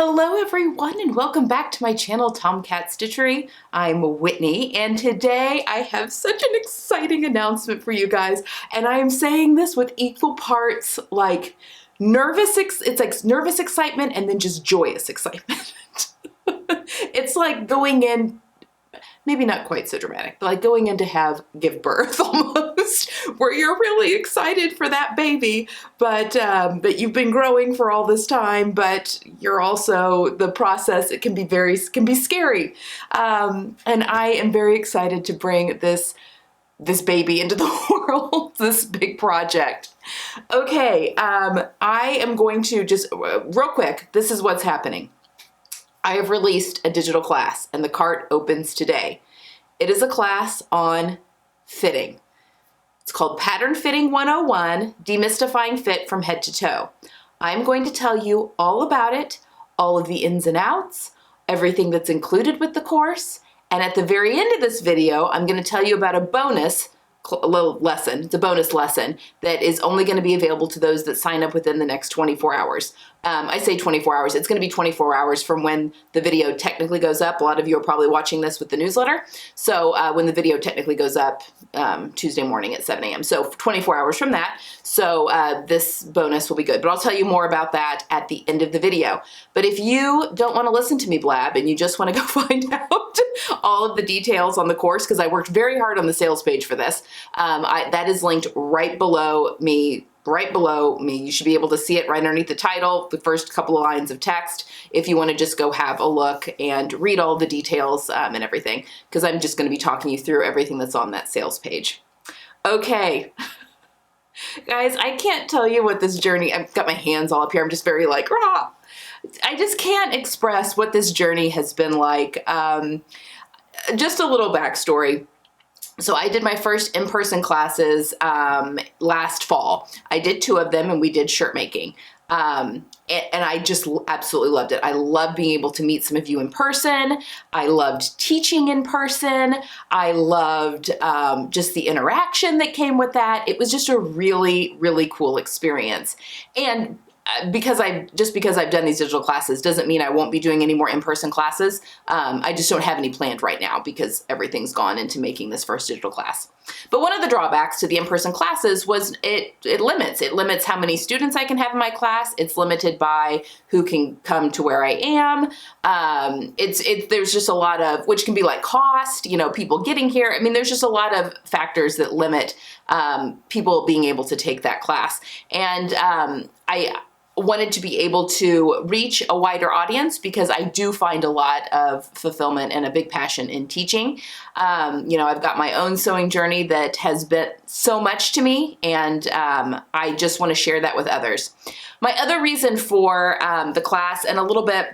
Hello everyone and welcome back to my channel, Tomcat Stitchery. I'm Whitney and today I have such an exciting announcement for you guys, and I am saying this with equal parts like nervous excitement and then just joyous excitement. It's like going in, maybe not quite so dramatic, but like going in to give birth almost, where you're really excited for that baby, but you've been growing for all this time, but you're also, the process, it can be scary. And I am very excited to bring this baby into the world, this big project. Okay, I am going to just, real quick, this is what's happening. I have released a digital class and the cart opens today. It is a class on fitting. It's called Pattern Fitting 101, Demystifying Fit from Head to Toe. I'm going to tell you all about it, all of the ins and outs, everything that's included with the course, and at the very end of this video, I'm going to tell you about a little lesson. It's a bonus lesson that is only going to be available to those that sign up within the next 24 hours. I say 24 hours. It's going to be 24 hours from when the video technically goes up. A lot of you are probably watching this with the newsletter. So when the video technically goes up Tuesday morning at 7 a.m. So 24 hours from that. So this bonus will be good. But I'll tell you more about that at the end of the video. But if you don't want to listen to me blab and you just want to go find out all of the details on the course, because I worked very hard on the sales page for this, that is linked right below me. You should be able to see it right underneath the title, the first couple of lines of text, if you want to just go have a look and read all the details and everything, because I'm just going to be talking you through everything that's on that sales page. Okay. Guys, I can't tell you what this journey, I've got my hands all up here, I'm just very like, rah! I just can't express what this journey has been like. Just a little backstory. So I did my first in-person classes last fall. I did 2 of them and we did shirt making. And I just absolutely loved it. I loved being able to meet some of you in person. I loved teaching in person. I loved just the interaction that came with that. It was just a really, really cool experience. And because I've done these digital classes doesn't mean I won't be doing any more in-person classes. I just don't have any planned right now because everything's gone into making this first digital class. But one of the drawbacks to the in-person classes was it limits how many students I can have in my class. It's limited by who can come to where I am. There's just a lot of, which can be like cost, people getting here. I mean, there's just a lot of factors that limit people being able to take that class. And I wanted to be able to reach a wider audience because I do find a lot of fulfillment and a big passion in teaching. I've got my own sewing journey that has been so much to me, and I just want to share that with others. My other reason for the class, and a little bit,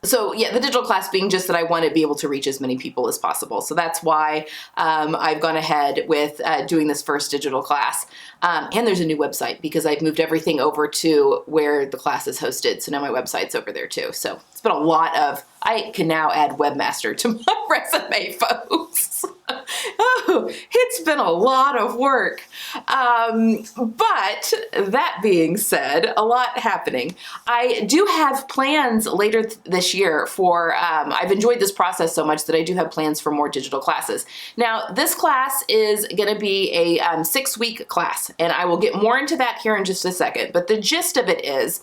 so yeah, the digital class being just that I want to be able to reach as many people as possible. So that's why I've gone ahead with doing this first digital class. And there's a new website because I've moved everything over to where the class is hosted. So now my website's over there too. So it's been a lot of, I can now add webmaster to my resume, folks. Oh, it's been a lot of work. But that being said, a lot happening. I do have plans later this year for, I've enjoyed this process so much that I do have plans for more digital classes. Now, this class is going to be a 6-week class, and I will get more into that here in just a second. But the gist of it is,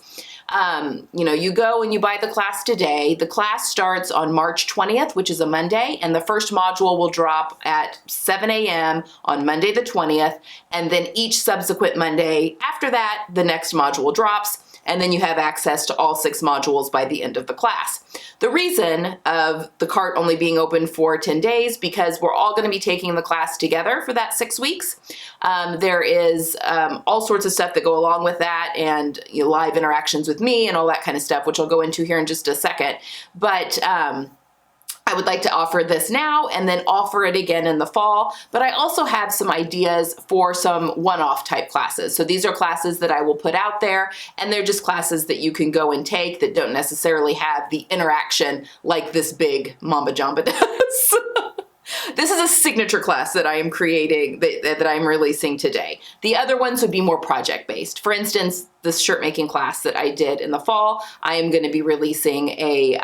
you go and you buy the class today. The class starts on March 20th, which is a Monday, and the first module will drop at 7 a.m. on Monday the 20th, and then each subsequent Monday after that, the next module drops, and then you have access to all 6 modules by the end of the class. The reason of the cart only being open for 10 days, because we're all going to be taking the class together for that 6 weeks. There is all sorts of stuff that go along with that, and live interactions with me and all that kind of stuff, which I'll go into here in just a second. But I would like to offer this now and then offer it again in the fall, but I also have some ideas for some one-off type classes. So these are classes that I will put out there, and they're just classes that you can go and take that don't necessarily have the interaction like this big Mamba Jamba does. This is a signature class that I am creating, that I'm releasing today. The other ones would be more project-based. For instance, this shirt making class that I did in the fall, I am going to be releasing a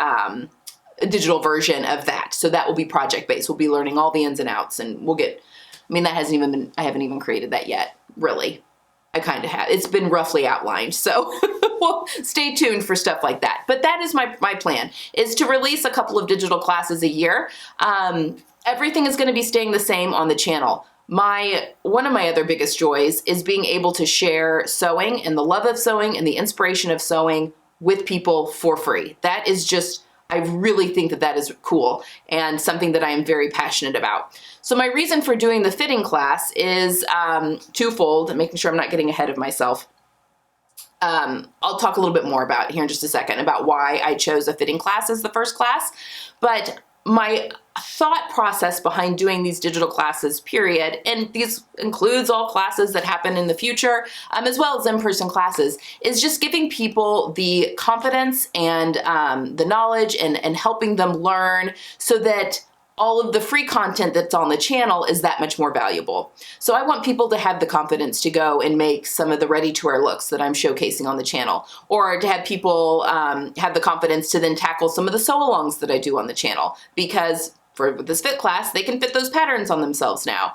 digital version of that. So that will be project-based. We'll be learning all the ins and outs, and we'll get, I mean, that hasn't even been, I haven't even created that yet, really. I kind of have. It's been roughly outlined, so well, stay tuned for stuff like that. But that is my plan, is to release a couple of digital classes a year. Everything is going to be staying the same on the channel. One of my other biggest joys is being able to share sewing and the love of sewing and the inspiration of sewing with people for free. That is just, I really think that that is cool and something that I am very passionate about. So my reason for doing the fitting class is twofold, making sure I'm not getting ahead of myself. I'll talk a little bit more about here in just a second about why I chose a fitting class as the first class. But my thought process behind doing these digital classes, period, and these includes all classes that happen in the future, as well as in-person classes, is just giving people the confidence and the knowledge and helping them learn so that all of the free content that's on the channel is that much more valuable. So I want people to have the confidence to go and make some of the ready-to-wear looks that I'm showcasing on the channel, or to have people have the confidence to then tackle some of the sew-alongs that I do on the channel, because for this fit class, they can fit those patterns on themselves now.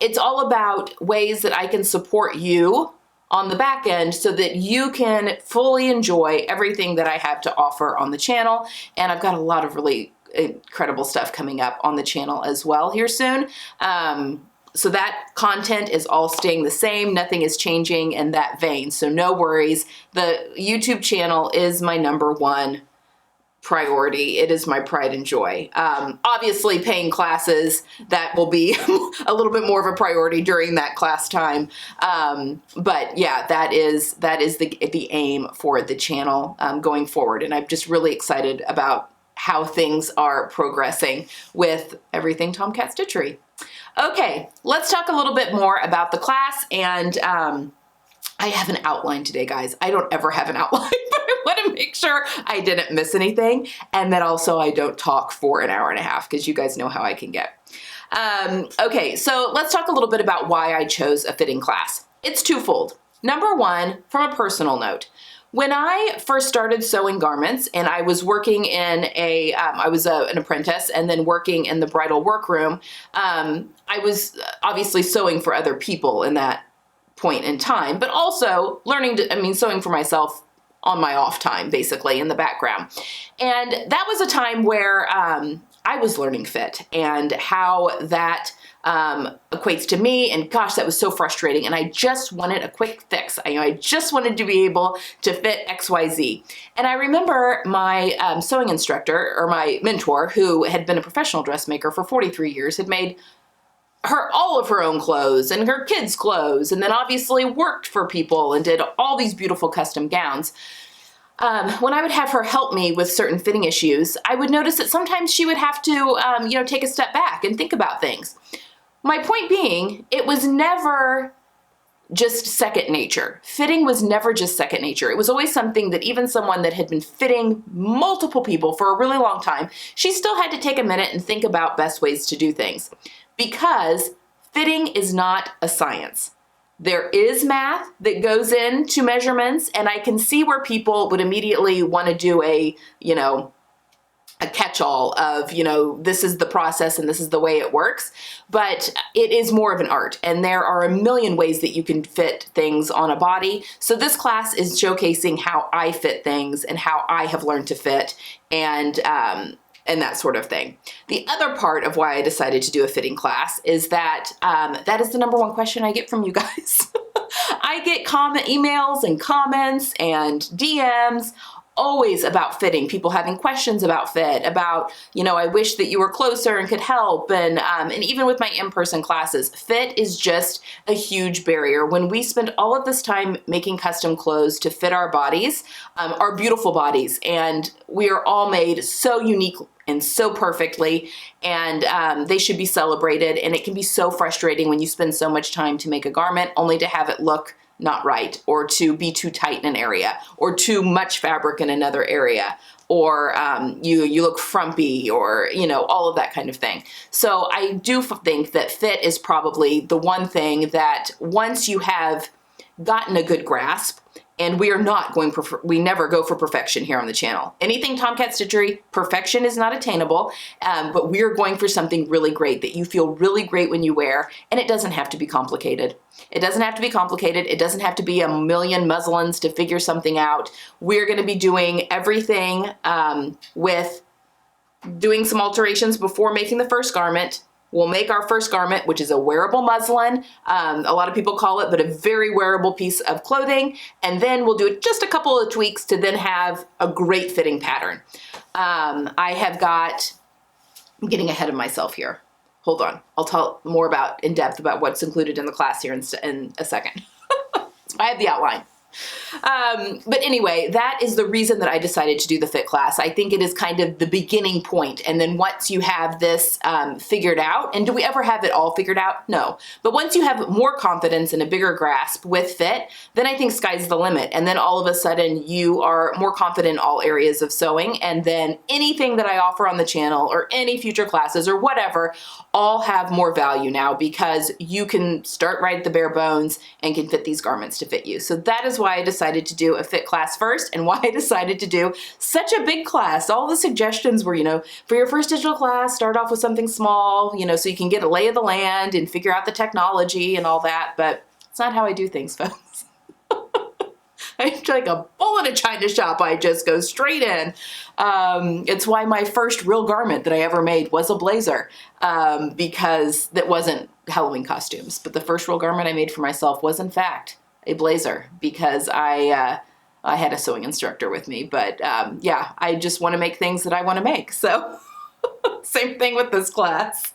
It's all about ways that I can support you on the back end so that you can fully enjoy everything that I have to offer on the channel. And I've got a lot of really incredible stuff coming up on the channel as well here soon. So that content is all staying the same. Nothing is changing in that vein. So no worries. The YouTube channel is my #1 priority. It is my pride and joy. Obviously paying classes, that will be a little bit more of a priority during that class time. But yeah, that is the aim for the channel going forward. And I'm just really excited about how things are progressing with everything Tomcat Stitchery. Okay, let's talk a little bit more about the class. And I have an outline today, guys. I don't ever have an outline, but I want to make sure I didn't miss anything, and that also I don't talk for an hour and a half, because you guys know how I can get. Okay, so let's talk a little bit about why I chose a fitting class. It's twofold. #1, from a personal note. When I first started sewing garments, and I was working in I was an apprentice and then working in the bridal workroom, I was obviously sewing for other people in that point in time, but also sewing for myself on my off time, basically, in the background. And that was a time where I was learning fit and how that equates to me, and gosh, that was so frustrating, and I just wanted a quick fix. I just wanted to be able to fit XYZ. And I remember my sewing instructor, or my mentor, who had been a professional dressmaker for 43 years, had made all of her own clothes and her kids' clothes, and then obviously worked for people and did all these beautiful custom gowns. When I would have her help me with certain fitting issues, I would notice that sometimes she would have to, take a step back and think about things. My point being, it was never just second nature. Fitting was never just second nature. It was always something that even someone that had been fitting multiple people for a really long time, she still had to take a minute and think about best ways to do things. Because fitting is not a science. There is math that goes into measurements, and I can see where people would immediately want to do a catch-all of, this is the process and this is the way it works, but it is more of an art, and there are a million ways that you can fit things on a body. So this class is showcasing how I fit things and how I have learned to fit, and that sort of thing. The other part of why I decided to do a fitting class is that that is the #1 question I get from you guys. I get emails and comments and DMs always about fitting, people having questions about fit, about, I wish that you were closer and could help. And even with my in-person classes, fit is just a huge barrier. When we spend all of this time making custom clothes to fit our bodies, our beautiful bodies, and we are all made so unique and so perfectly, and they should be celebrated. And it can be so frustrating when you spend so much time to make a garment only to have it look not right, or to be too tight in an area, or too much fabric in another area, or you look frumpy, or all of that kind of thing. So I do think that fit is probably the one thing that once you have gotten a good grasp, and we never go for perfection here on the channel. Anything Tomcat Stitchery, perfection is not attainable, but we're going for something really great that you feel really great when you wear, and it doesn't have to be complicated. It doesn't have to be complicated. It doesn't have to be a million muslins to figure something out. We're gonna be doing everything with doing some alterations before making the first garment. We'll make our first garment, which is a wearable muslin. A lot of people call it, but a very wearable piece of clothing. And then we'll do just a couple of tweaks to then have a great fitting pattern. I'm getting ahead of myself here. Hold on, I'll tell more in depth about what's included in the class here in a second. I have the outline. But anyway, that is the reason that I decided to do the fit class. I think it is kind of the beginning point. And then once you have this figured out, and do we ever have it all figured out? No. But once you have more confidence and a bigger grasp with fit, then I think sky's the limit. And then all of a sudden you are more confident in all areas of sewing. And then anything that I offer on the channel or any future classes or whatever, all have more value now because you can start right at the bare bones and can fit these garments to fit you. So that is why I decided to do a fit class first, and why I decided to do such a big class. All the suggestions were, for your first digital class, start off with something small, so you can get a lay of the land and figure out the technology and all that, but it's not how I do things, folks. I'm like a bull in a china shop. I just go straight in. It's why my first real garment that I ever made was a blazer, because that wasn't Halloween costumes, but the first real garment I made for myself was in fact a blazer, because I had a sewing instructor with me. But yeah, I just want to make things that I want to make. So same thing with this class.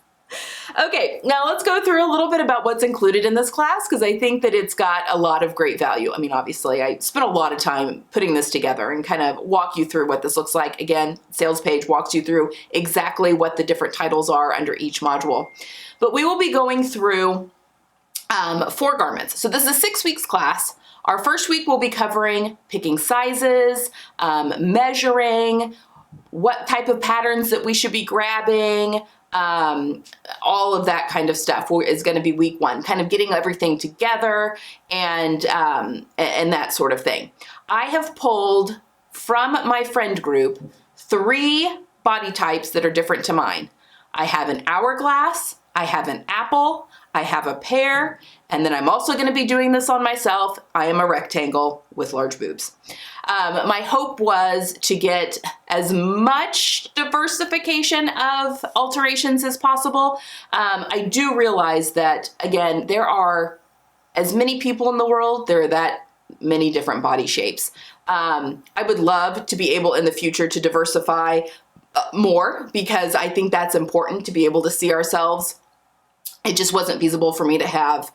Okay, now let's go through a little bit about what's included in this class, because I think that it's got a lot of great value. I mean, obviously, I spent a lot of time putting this together and kind of walk you through what this looks like. Again, sales page walks you through exactly what the different titles are under each module. But we will be going through 4 garments. So this is a 6 weeks class. Our first week will be covering picking sizes, measuring, what type of patterns that we should be grabbing, all of that kind of stuff is going to be week 1, kind of getting everything together and that sort of thing. I have pulled from my friend group 3 body types that are different to mine. I have an hourglass, I have an apple, I have a pear, and then I'm also going to be doing this on myself. I am a rectangle with large boobs. My hope was to get as much diversification of alterations as possible. I do realize that, again, there are as many people in the world, there are that many different body shapes. I would love to be able in the future to diversify more, because I think that's important to be able to see ourselves. It just wasn't feasible for me to have,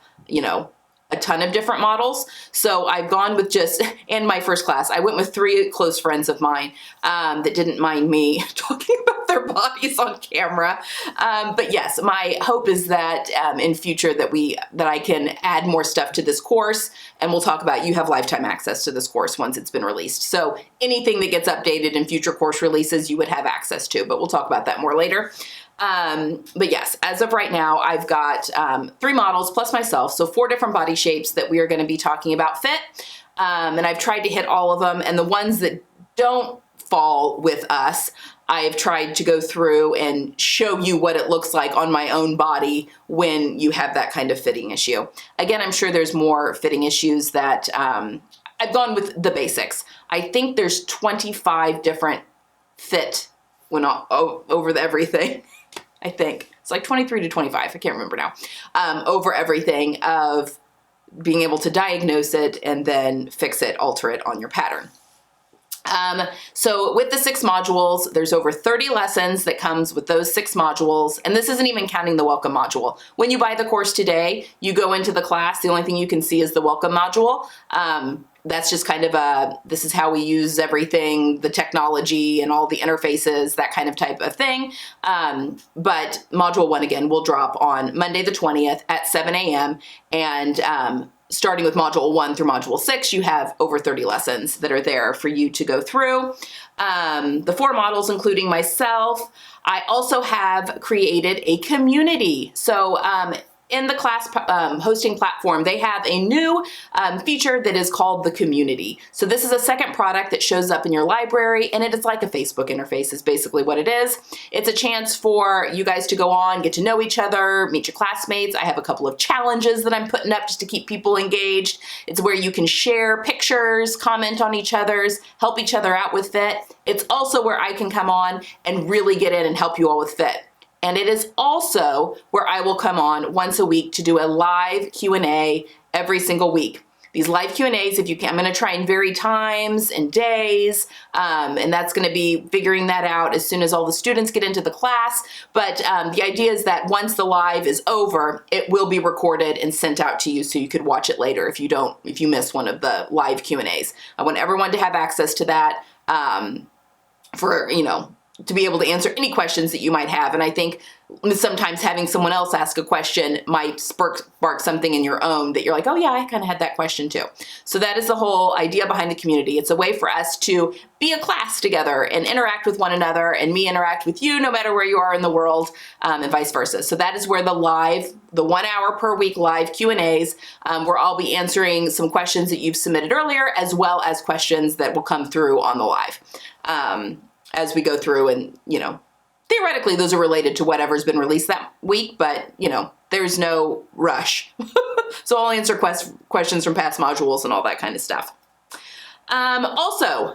a ton of different models. So I've gone with just, in my first class, I went with 3 close friends of mine that didn't mind me talking about their bodies on camera. But yes, my hope is that in future that I can add more stuff to this course, and we'll talk about, you have lifetime access to this course once it's been released. So anything that gets updated in future course releases, you would have access to, but we'll talk about that more later. But yes, as of right now, I've got 3 models plus myself, so 4 different body shapes that we are going to be talking about fit. And I've tried to hit all of them, and the ones that don't fall with us, I've tried to go through and show you what it looks like on my own body when you have that kind of fitting issue. Again, I'm sure there's more fitting issues that I've gone with the basics. I think there's 25 different fit over everything. I think it's like 23 to 25. I can't remember now. Over everything of being able to diagnose it and then fix it, alter it on your pattern. So with the 6 modules, there's over 30 lessons that comes with those 6 modules. And this isn't even counting the welcome module. When you buy the course today, you go into the class, the only thing you can see is the welcome module. that's just kind of this is how we use everything, the technology and all the interfaces, that kind of type of thing. But Module 1, again, will drop on Monday the 20th at 7 a.m. And starting with Module 1 through Module 6, you have over 30 lessons that are there for you to go through. The 4 models, including myself. I also have created a community. So in the class hosting platform, they have a new feature that is called the community. So this is a second product that shows up in your library, and it is like a Facebook interface is basically what it is. It's a chance for you guys to go on, get to know each other, meet your classmates. I have a couple of challenges that I'm putting up just to keep people engaged. It's where you can share pictures, comment on each other's, help each other out with Fit. It's also where I can come on and really get in and help you all with Fit. And it is also where I will come on once a week to do a live Q&A every single week. These live Q&As, if you can, I'm going to try and vary times and days, and that's going to be figuring that out as soon as all the students get into the class. But the idea is that once the live is over, it will be recorded and sent out to you so you could watch it later if you miss one of the live Q&As. I want everyone to have access to that for, to be able to answer any questions that you might have. And I think sometimes having someone else ask a question might spark something in your own that you're like, oh yeah, I kind of had that question too. So that is the whole idea behind the community. It's a way for us to be a class together and interact with one another, and me interact with you no matter where you are in the world, and vice versa. So that is where the 1 hour per week live Q&As, where I'll be answering some questions that you've submitted earlier, as well as questions that will come through on the live. As we go through, and theoretically those are related to whatever's been released that week, but there's no rush. So I'll answer questions from past modules and all that kind of stuff. Also,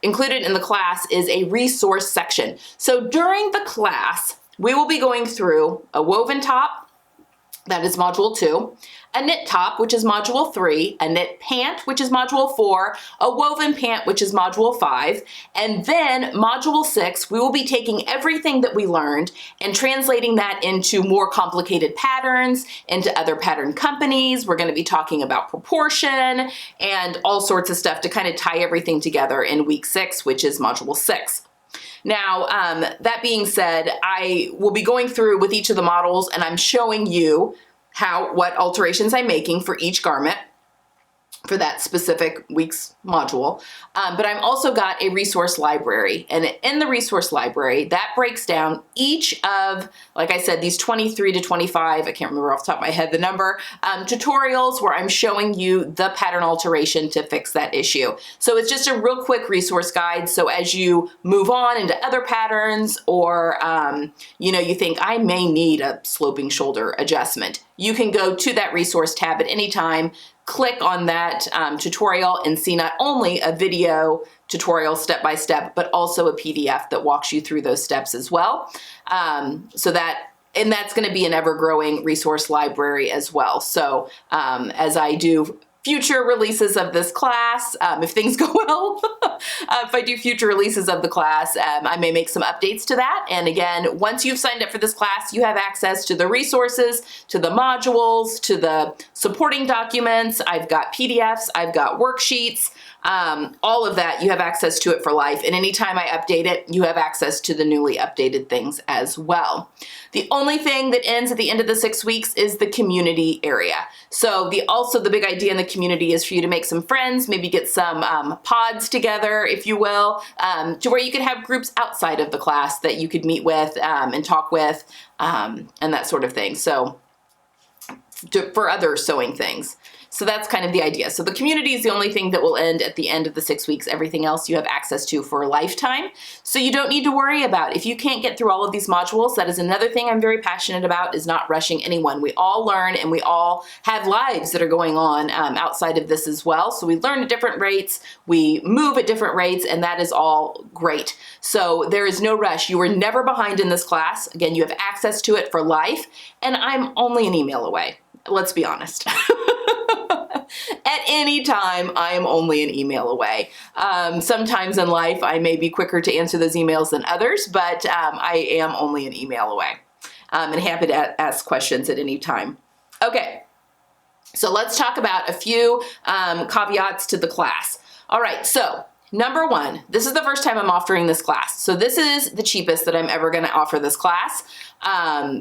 included in the class is a resource section. So during the class, we will be going through a woven top, that is Module 2, a knit top, which is Module 3, a knit pant, which is Module 4, a woven pant, which is Module 5, and then Module 6, we will be taking everything that we learned and translating that into more complicated patterns, into other pattern companies. We're going to be talking about proportion and all sorts of stuff to kind of tie everything together in week 6, which is Module 6. Now, that being said, I will be going through with each of the models, and I'm showing you what alterations I'm making for each garment for that specific week's module. But I've also got a resource library, and in the resource library, that breaks down each of, like I said, these 23 to 25, I can't remember off the top of my head the number, tutorials where I'm showing you the pattern alteration to fix that issue. So it's just a real quick resource guide. So as you move on into other patterns, or you think I may need a sloping shoulder adjustment, you can go to that resource tab at any time, click on that tutorial, and see not only a video tutorial step-by-step, but also a PDF that walks you through those steps as well. And that's going to be an ever-growing resource library as well. So as I do future releases of this class, if things go well, if I do future releases of the class, I may make some updates to that. And again, once you've signed up for this class, you have access to the resources, to the modules, to the supporting documents. I've got PDFs, I've got worksheets, all of that, you have access to it for life. And anytime I update it, you have access to the newly updated things as well. The only thing that ends at the end of the 6 weeks is the community area. So the big idea in the community is for you to make some friends, maybe get some pods together, if you will, to where you could have groups outside of the class that you could meet with and talk with, and that sort of thing. So for other sewing things. So that's kind of the idea. So the community is the only thing that will end at the end of the 6 weeks. Everything else you have access to for a lifetime. So you don't need to worry about if you can't get through all of these modules. That is another thing I'm very passionate about, is not rushing anyone. We all learn, and we all have lives that are going on outside of this as well. So we learn at different rates, we move at different rates, and that is all great. So there is no rush. You are never behind in this class. Again, you have access to it for life, and I'm only an email away. Let's be honest. At any time, I am only an email away. Sometimes in life, I may be quicker to answer those emails than others, but I am only an email away. And happy to ask questions at any time. Okay. So let's talk about a few caveats to the class. All right, so number one, this is the first time I'm offering this class. So this is the cheapest that I'm ever gonna offer this class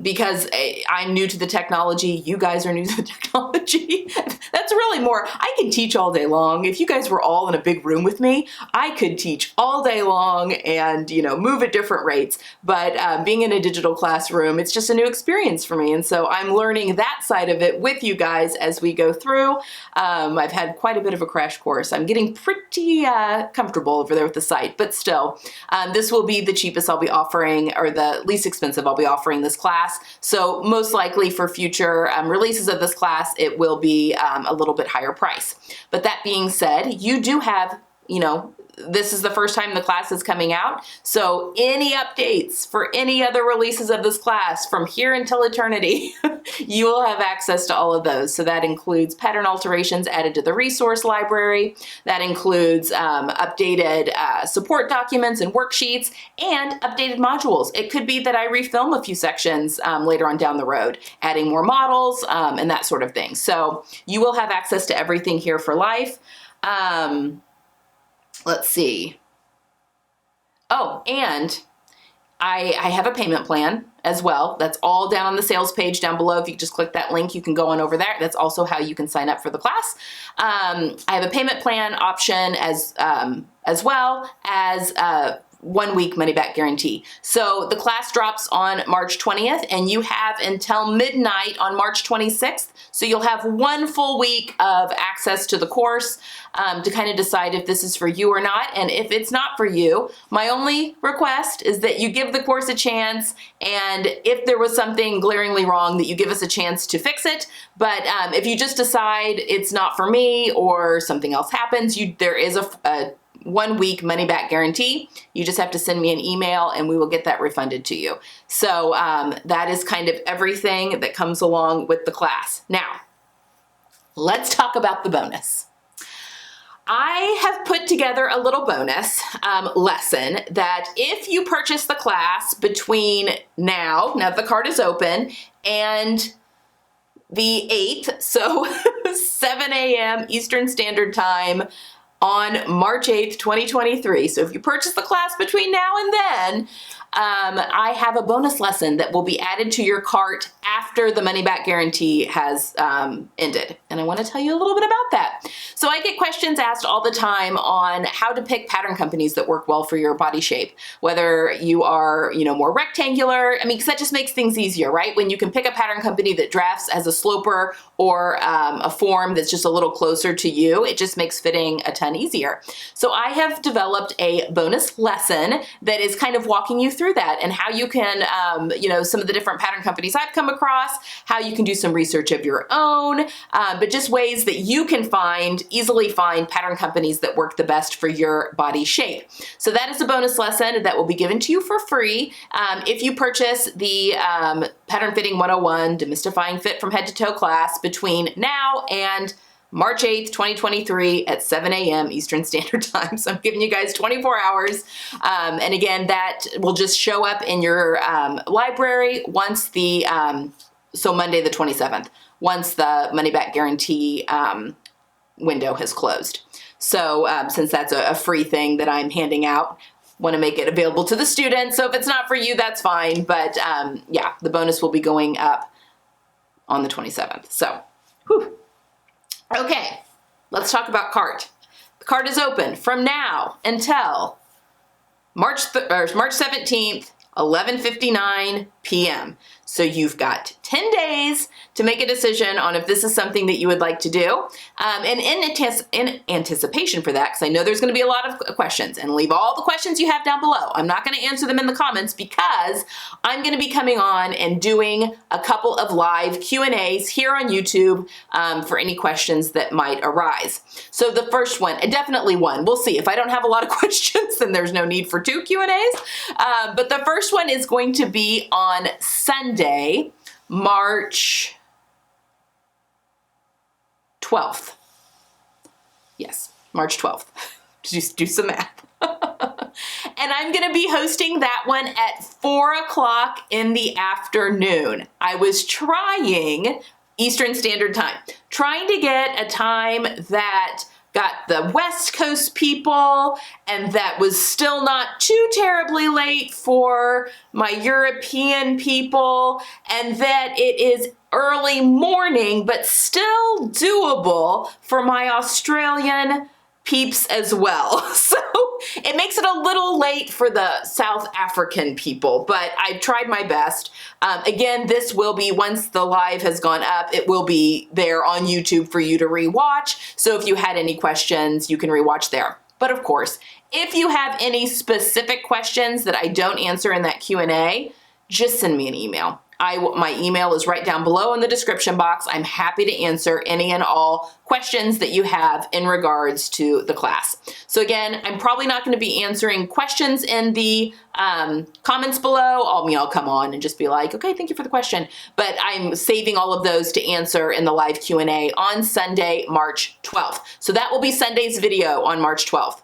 because I'm new to the technology. You guys are new to the technology. That's really more, I can teach all day long. If you guys were all in a big room with me, I could teach all day long and, you know, move at different rates. But being in a digital classroom, it's just a new experience for me. And so I'm learning that side of it with you guys as we go through. I've had quite a bit of a crash course. I'm getting pretty comfortable over there with the site, but still, this will be the cheapest I'll be offering, or the least expensive I'll be offering this class. So most likely for future releases of this class, it will be a little bit higher price. But that being said, you do have, you know, this is the first time the class is coming out. So any updates for any other releases of this class from here until eternity, you will have access to all of those. So that includes pattern alterations added to the resource library. That includes updated support documents and worksheets and updated modules. It could be that I refilm a few sections later on down the road, adding more models and that sort of thing. So you will have access to everything here for life. Let's see. Oh, and I have a payment plan as well. That's all down on the sales page down below. If you just click that link, you can go on over there. That's also how you can sign up for the class. I have a payment plan option as well as 1 week money back guarantee. So the class drops on March 20th and you have until midnight on March 26th. So you'll have 1 full week of access to the course to kind of decide if this is for you or not. And if it's not for you, my only request is that you give the course a chance, and if there was something glaringly wrong, that you give us a chance to fix it. But if you just decide it's not for me or something else happens, there is a 1 week money back guarantee. You just have to send me an email and we will get that refunded to you. So that is kind of everything that comes along with the class. Now, let's talk about the bonus. I have put together a little bonus lesson that if you purchase the class between now that the card is open, and the 8th, so 7 a.m. Eastern Standard Time, on March 8th, 2023. So if you purchase the class between now and then, I have a bonus lesson that will be added to your cart after the money back guarantee has ended. And I want to tell you a little bit about that. So I get questions asked all the time on how to pick pattern companies that work well for your body shape. Whether you are, you know, more rectangular, I mean, because that just makes things easier, right? When you can pick a pattern company that drafts as a sloper or a form that's just a little closer to you, it just makes fitting a ton easier. So I have developed a bonus lesson that is kind of walking you through that and how you can, you know, some of the different pattern companies I've come across, how you can do some research of your own, but just ways that you can easily find pattern companies that work the best for your body shape. So that is a bonus lesson that will be given to you for free if you purchase the Pattern Fitting 101 Demystifying Fit from Head to Toe class between now and March 8th, 2023 at 7 a.m. Eastern Standard Time. So I'm giving you guys 24 hours. And again, that will just show up in your library once the, so Monday the 27th, once the money back guarantee window has closed. So since that's a free thing that I'm handing out, want to make it available to the students. So if it's not for you, that's fine. But yeah, the bonus will be going up on the 27th. So, whew. Okay, let's talk about cart. The cart is open from now until March 17th, 11:59 p.m. So you've got 10 days to make a decision on if this is something that you would like to do. And in anticipation for that, because I know there's going to be a lot of questions, and leave all the questions you have down below. I'm not going to answer them in the comments because I'm going to be coming on and doing a couple of live Q&As here on YouTube for any questions that might arise. So the first one, definitely one. We'll see. If I don't have a lot of questions, then there's no need for 2 Q&As. But the first one is going to be on Sunday, March 12th. Yes, March 12th. Just do some math. And I'm going to be hosting that one at 4 o'clock in the afternoon. I was trying Eastern Standard Time. Trying to get a time that got the West Coast people and that was still not too terribly late for my European people, and that it is early morning but still doable for my Australian peeps as well. So it makes it a little late for the South African people, but I tried my best. Again, this will be, once the live has gone up, it will be there on YouTube for you to rewatch. So if you had any questions, you can rewatch there. But of course, if you have any specific questions that I don't answer in that Q&A, just send me an email. My email is right down below in the description box. I'm happy to answer any and all questions that you have in regards to the class. So again, I'm probably not going to be answering questions in the comments below. I'll come on and just be like, okay, thank you for the question. But I'm saving all of those to answer in the live Q&A on Sunday, March 12th. So that will be Sunday's video on March 12th.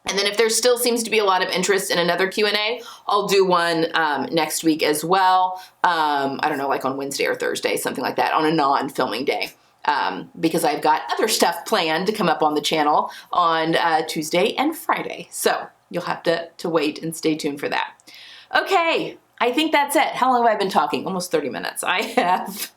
And then if there still seems to be a lot of interest in another Q&A, I'll do one next week as well. I don't know, like on Wednesday or Thursday, something like that, on a non-filming day. Because I've got other stuff planned to come up on the channel on Tuesday and Friday. So you'll have to wait and stay tuned for that. Okay, I think that's it. How long have I been talking? Almost 30 minutes. I have.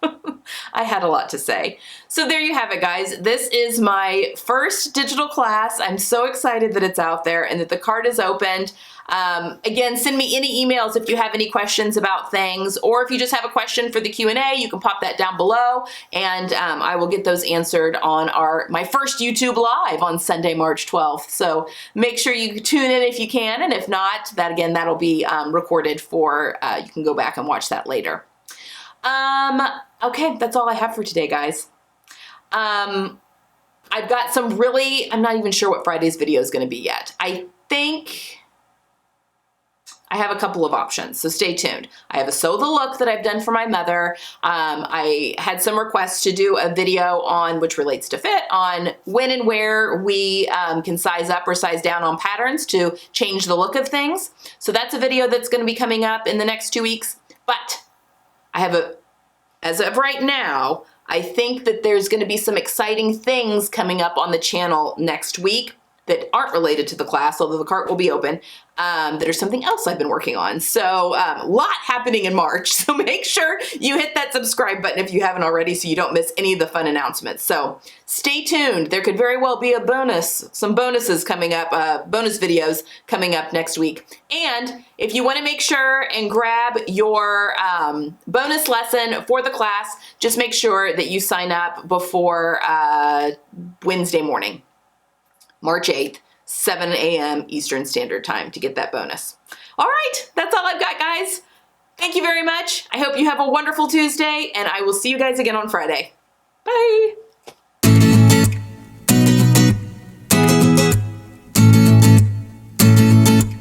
I had a lot to say. So there you have it, guys. This is my first digital class. I'm so excited that it's out there and that the card is opened. Again, send me any emails if you have any questions about things, or if you just have a question for the Q&A, you can pop that down below, and I will get those answered on my first YouTube Live on Sunday, March 12th. So make sure you tune in if you can, and if not, that'll be recorded for, you can go back and watch that later. Okay, that's all I have for today, guys. I've got some I'm not even sure what Friday's video is going to be yet. I think I have a couple of options, so stay tuned. I have a sew the look that I've done for my mother. I had some requests to do a video on, which relates to fit, on when and where we can size up or size down on patterns to change the look of things. So that's a video that's going to be coming up in the next 2 weeks. But I have as of right now, I think that there's going to be some exciting things coming up on the channel next week that aren't related to the class, although the cart will be open, that are something else I've been working on. So a lot happening in March, so make sure you hit that subscribe button if you haven't already so you don't miss any of the fun announcements. So stay tuned. There could very well be some bonuses coming up, bonus videos coming up next week. And if you want to make sure and grab your bonus lesson for the class, just make sure that you sign up before Wednesday morning, March 8th, 7 a.m. Eastern Standard Time to get that bonus. All right, that's all I've got, guys. Thank you very much. I hope you have a wonderful Tuesday, and I will see you guys again on Friday. Bye.